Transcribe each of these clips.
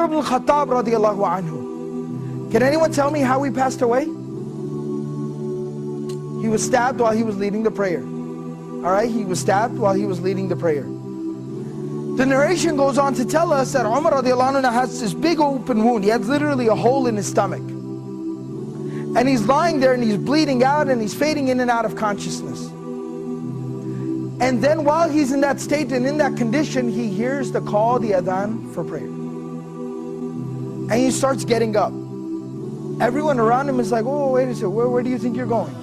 Umar ibn al-Khattab radiallahu anhu. Can anyone tell me how he passed away? He was stabbed while he was leading the prayer. Alright, he was stabbed while he was leading the prayer. The narration goes on to tell us that Umar radiallahu anhu has this big open wound. He has literally a hole in his stomach. And he's lying there and he's bleeding out and he's fading in and out of consciousness. And then while he's in that state and in that condition, he hears the call, the adhan for prayer. And he starts getting up. Everyone around him is like, oh, wait a second, where do you think you're going?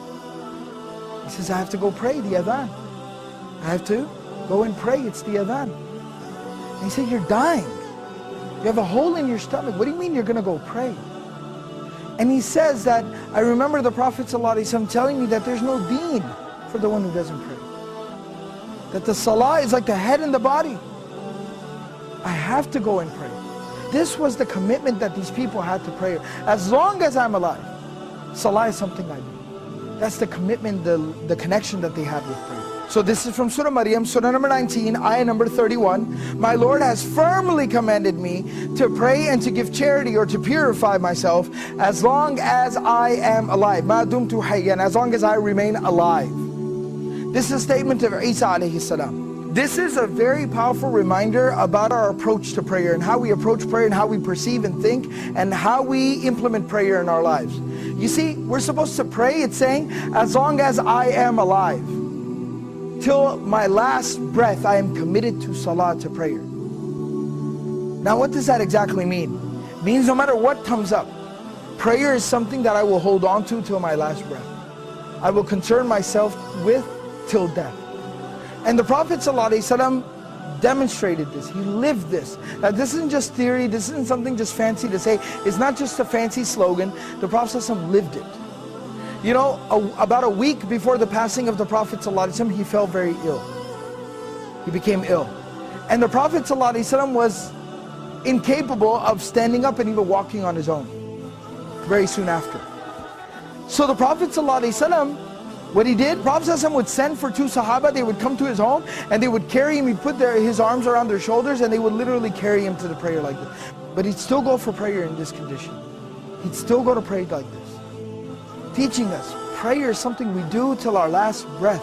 He says, I have to go pray the adhan. I have to go and pray, it's the adhan. And he said, you're dying. You have a hole in your stomach. What do you mean you're going to go pray? And he says that, I remember the Prophet ﷺ telling me that there's no deen for the one who doesn't pray. That the salah is like the head and the body. I have to go and pray. This was the commitment that these people had to prayer. As long as I'm alive, salah is something I do. That's the commitment, the connection that they had with prayer. So this is from Surah Maryam, Surah number 19, ayah number 31. My Lord has firmly commanded me to pray and to give charity or to purify myself as long as I am alive. Ma dumtu hayyan, as long as I remain alive. This is a statement of Isa alayhi salam. This is a very powerful reminder about our approach to prayer and how we approach prayer and how we perceive and think and how we implement prayer in our lives. You see, we're supposed to pray, it's saying, as long as I am alive. Till my last breath, I am committed to salah, to prayer. Now what does that exactly mean? It means no matter what comes up, prayer is something that I will hold on to till my last breath. I will concern myself with till death. And the Prophet ﷺ demonstrated this. He lived this. Now this isn't just theory, this isn't something just fancy to say. It's not just a fancy slogan. The Prophet ﷺ lived it. You know, about a week before the passing of the Prophet ﷺ, he fell very ill. He became ill. And the Prophet ﷺ was incapable of standing up and even walking on his own very soon after. So the Prophet ﷺ, what he did, Prophet ﷺ would send for two Sahaba. They would come to his home and they would carry him. He'd put his arms around their shoulders and they would literally carry him to the prayer like this. But he'd still go for prayer in this condition. He'd still go to pray like this. Teaching us, prayer is something we do till our last breath.